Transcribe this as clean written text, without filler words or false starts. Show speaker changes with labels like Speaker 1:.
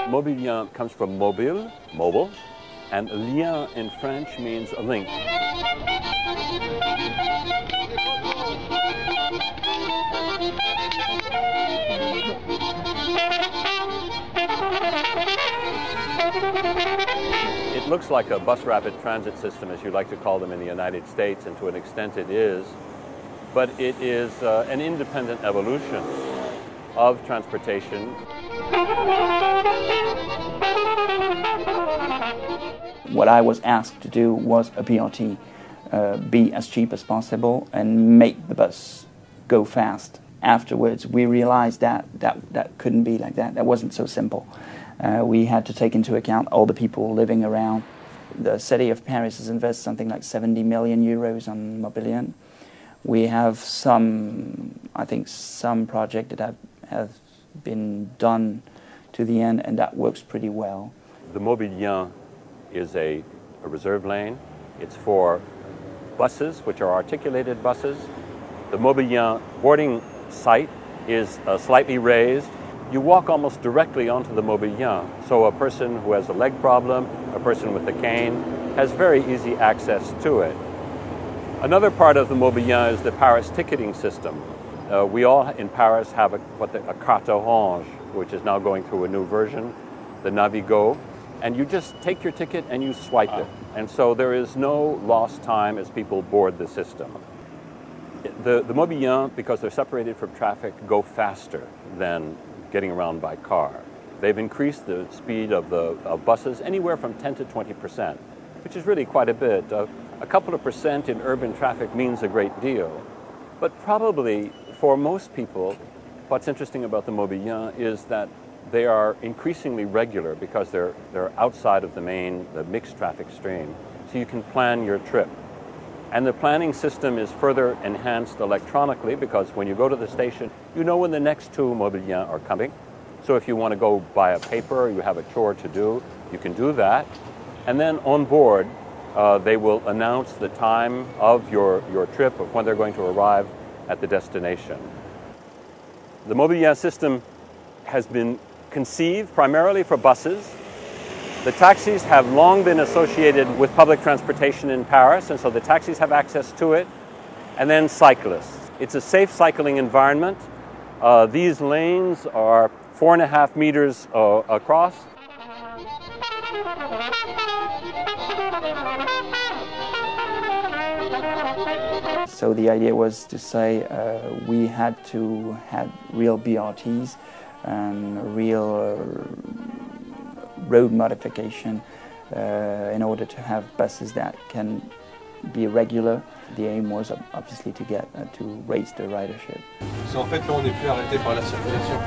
Speaker 1: Mobilien comes from mobile, mobile, and lien in French means a link. It looks like a bus rapid transit system, as you like to call them in the United States, and to an extent it is, but it is an independent evolution of transportation.
Speaker 2: What I was asked to do was a BRT, be as cheap as possible and make the bus go fast. Afterwards, we realized that couldn't be like that. That wasn't so simple. We had to take into account all the people living around. The city of Paris has invested something like 70 million euros on mobilien. We have I think some project that have been done to the end, and that works pretty well.
Speaker 1: The mobilien is a reserve lane. It's for buses, which are articulated buses. The mobilien boarding site is slightly raised. You walk almost directly onto the mobilien, so a person who has a leg problem, a person with a cane, has very easy access to it. Another part of the mobilien is the Paris ticketing system. We all in Paris have a carte orange, which is now going through a new version, the Navigo, and you just take your ticket and you swipe it. And so there is no lost time as people board the system. The mobilien, because they're separated from traffic, go faster than getting around by car. They've increased the speed of buses anywhere from 10 to 20%, which is really quite a bit. A couple of percent in urban traffic means a great deal. But probably for most people, what's interesting about the mobilien is that they are increasingly regular because they're outside of the mixed traffic stream. So you can plan your trip. And the planning system is further enhanced electronically because when you go to the station, you know when the next two mobiliens are coming. So if you want to go buy a paper, you have a chore to do, you can do that. And then on board, they will announce the time of your trip, of when they're going to arrive at the destination. The mobilien system has been conceived primarily for buses. The taxis have long been associated with public transportation in Paris, and so the taxis have access to it. And then cyclists. It's a safe cycling environment. These lanes are 4.5 meters across.
Speaker 2: So the idea was to say we had to have real BRTs and real road modification in order to have buses that can be regular. The aim was obviously to get to raise the ridership.
Speaker 3: C'est en fait là on n'est plus arrêté par la circulation.